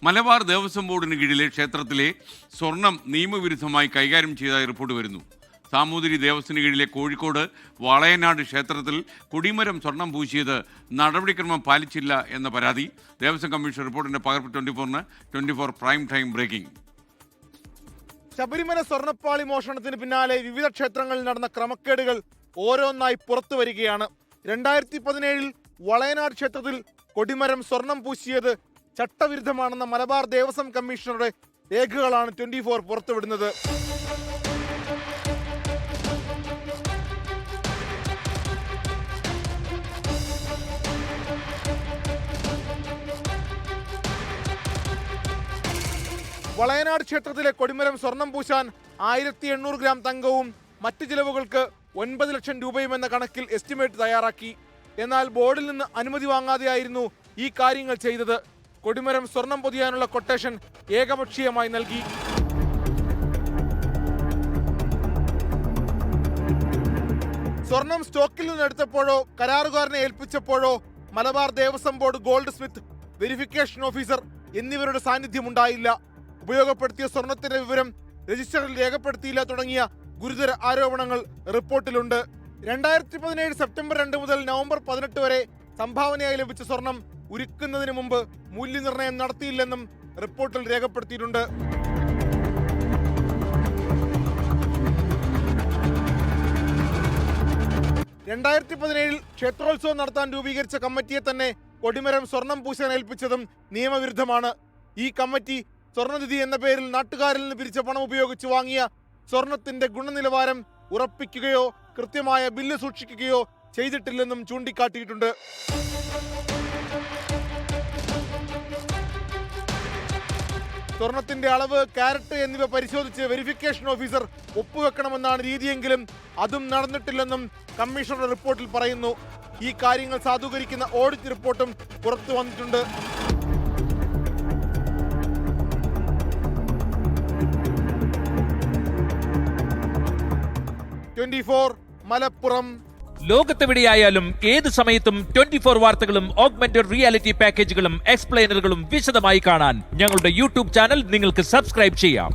മലബാർ ദേവസ്വം ബോർഡിന് കീഴിലെ ക്ഷേത്രത്തിലെ സ്വർണം നിയമവിരുദ്ധമായി കൈകാര്യം ചെയ്തതായി റിപ്പോർട്ട് വരുന്നു. സാമൂതിരി ദേവസ്വത്തിന് കീഴിലെ കോഴിക്കോട് വളയനാട് ക്ഷേത്രത്തിൽ കൊടിമരം സ്വർണം പൂശിയത് നടപടിക്രമം പാലിച്ചില്ല എന്ന പരാതി. ദേവസ്വം കമ്മീഷൻ റിപ്പോർട്ടിന്റെ പകർപ്പ് 24 പ്രൈം ടൈം ബ്രേക്കിംഗ്. ശബരിമല സ്വർണ്ണപ്പാളി മോഷണത്തിന് പിന്നാലെ വിവിധ ക്ഷേത്രങ്ങളിൽ നടന്ന ക്രമക്കേടുകൾ ഓരോന്നായി പുറത്തു വരികയാണ്. 2017 വളയനാട് ക്ഷേത്രത്തിൽ കൊടിമരം സ്വർണം പൂശിയത് ചട്ടവിരുദ്ധമാണെന്ന മലബാർ ദേവസ്വം കമ്മീഷണറുടെ രേഖകളാണ് 24 പുറത്തുവിടുന്നത്. വളയനാട് ക്ഷേത്രത്തിലെ കൊടിമരം സ്വർണം പൂശാൻ 1800 ഗ്രാം തങ്കവും മറ്റ് ചിലവുകൾക്ക് 9 ലക്ഷം രൂപയും എന്ന കണക്കിൽ എസ്റ്റിമേറ്റ് തയ്യാറാക്കി. എന്നാൽ ബോർഡിൽ നിന്ന് അനുമതി വാങ്ങാതെയായിരുന്നു ഈ കാര്യങ്ങൾ ചെയ്തത്. കൊടിമരം സ്വർണം പൊതിയാനുള്ള കൊട്ടേഷൻ ഏകപക്ഷീയമായി നൽകി. സ്വർണം സ്റ്റോക്കിൽ നിന്ന് എടുത്തപ്പോഴോ കരാറുകാരനെ ഏൽപ്പിച്ചപ്പോഴോ Malabar Devaswom board goldsmith, verification officer എന്നിവരുടെ സാന്നിധ്യം ഉണ്ടായില്ല. ഉപയോഗപ്പെടുത്തിയ സ്വർണത്തിന്റെ വിവരം രജിസ്റ്ററിൽ രേഖപ്പെടുത്തിയില്ല തുടങ്ങിയ ഗുരുതര ആരോപണങ്ങൾ റിപ്പോർട്ടിലുണ്ട്. 2017 സെപ്റ്റംബർ 2 മുതൽ നവംബർ 18 വരെ സംഭാവനയായി ലഭിച്ച സ്വർണം ഉരുക്കുന്നതിന് മുമ്പ് മൂല്യനിർണ്ണയം നടത്തിയില്ലെന്നും റിപ്പോർട്ടിൽ രേഖപ്പെടുത്തിയിട്ടുണ്ട്. ക്ഷേത്രോത്സവം നടത്താൻ രൂപീകരിച്ച കമ്മിറ്റിയെ തന്നെ കൊടിമരം സ്വർണം പൂശാൻ ഏൽപ്പിച്ചതും നിയമവിരുദ്ധമാണ്. ഈ കമ്മിറ്റി സ്വർണ്ണനിധി എന്ന പേരിൽ നാട്ടുകാരിൽ നിന്ന് പിരിച്ച പണം ഉപയോഗിച്ച് വാങ്ങിയ സ്വർണത്തിന്റെ ഗുണനിലവാരം ഉറപ്പിക്കുകയോ കൃത്യമായ ബില്ല് സൂക്ഷിക്കുകയോ ചെയ്തിട്ടില്ലെന്നും ചൂണ്ടിക്കാട്ടിയിട്ടുണ്ട്. സ്വർണത്തിന്റെ അളവ്, കാരറ്റ് എന്നിവ പരിശോധിച്ച് വെരിഫിക്കേഷൻ ഓഫീസർ ഒപ്പുവെക്കണമെന്നാണ് രീതിയെങ്കിലും അതും നടന്നിട്ടില്ലെന്നും കമ്മീഷണറുടെ റിപ്പോർട്ടിൽ പറയുന്നു. ഈ കാര്യങ്ങൾ സാധൂകരിക്കുന്ന ഓഡിറ്റ് റിപ്പോർട്ടും പുറത്തു വന്നിട്ടുണ്ട്. മലപ്പുറം. ലോകത്തെവിടെയായാലും ഏത് സമയത്തും 24 വാർത്തകളും ഓഗ്മെന്റഡ് റിയാലിറ്റി പാക്കേജുകളും എക്സ്പ്ലെയിനറുകളും വിശദമായി കാണാൻ ഞങ്ങളുടെ യൂട്യൂബ് ചാനൽ നിങ്ങൾക്ക് സബ്സ്ക്രൈബ് ചെയ്യാം.